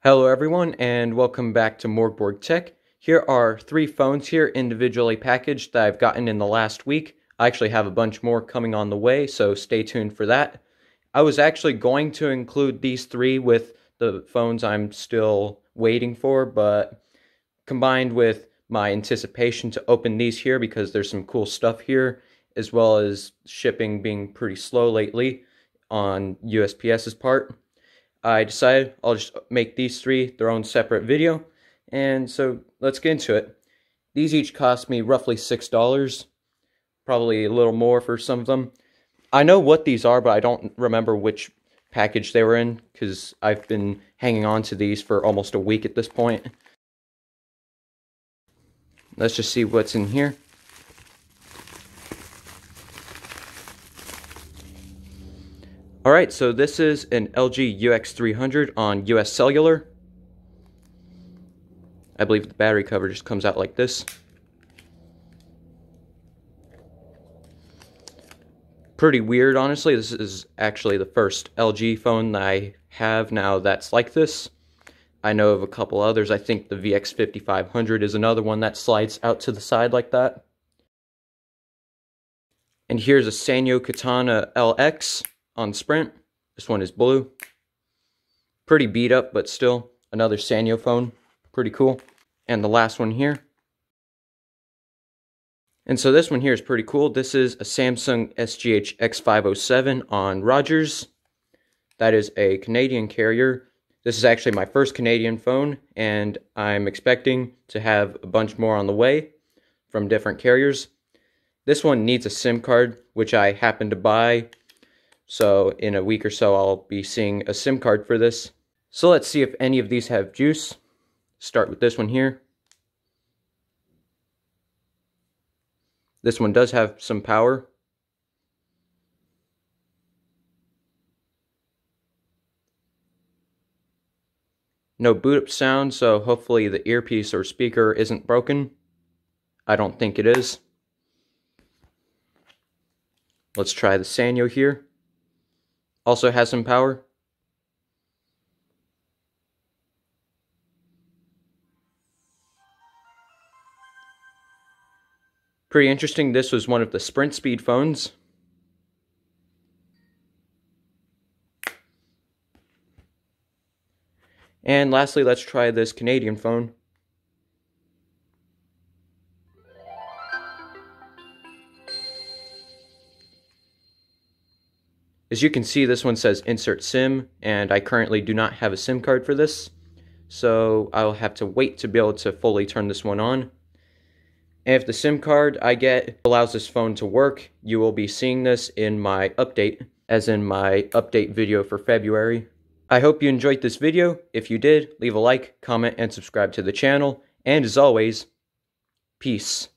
Hello everyone and welcome back to MORGBORG Tech. Here are 3 phones here individually packaged that I've gotten in the last week. I actually have a bunch more coming on the way, so stay tuned for that. I was actually going to include these 3 with the phones I'm still waiting for, but combined with my anticipation to open these here because there's some cool stuff here, as well as shipping being pretty slow lately on USPS's part, I decided I'll just make these 3 their own separate video, and so let's get into it. These each cost me roughly $6, probably a little more for some of them. I know what these are, but I don't remember which package they were in, because I've been hanging on to these for almost a week at this point. Let's just see what's in here. Alright, so this is an LG UX300 on US Cellular. I believe the battery cover just comes out like this. Pretty weird, honestly. This is actually the first LG phone that I have now that's like this. I know of a couple others. I think the VX5500 is another one that slides out to the side like that. And here's a Sanyo Katana LX on Sprint. This one is blue. Pretty beat up, but still another Sanyo phone. Pretty cool. And the last one here. And so this one here is pretty cool. This is a Samsung SGH X507 on Rogers. That is a Canadian carrier. This is actually my first Canadian phone, and I'm expecting to have a bunch more on the way from different carriers. This one needs a SIM card, which I happened to buy. So in a week or so, I'll be seeing a SIM card for this. So let's see if any of these have juice. Start with this one here. This one does have some power. No boot up sound, so hopefully the earpiece or speaker isn't broken. I don't think it is. Let's try the Sanyo here. Also has some power. Pretty interesting. This was one of the Sprint Speed phones. And lastly, let's try this Canadian phone. As you can see, this one says insert SIM, and I currently do not have a SIM card for this, so I'll have to wait to be able to fully turn this one on. And if the SIM card I get allows this phone to work, you will be seeing this in my update, as in my update video for February. I hope you enjoyed this video. If you did, leave a like, comment, and subscribe to the channel. And as always, peace.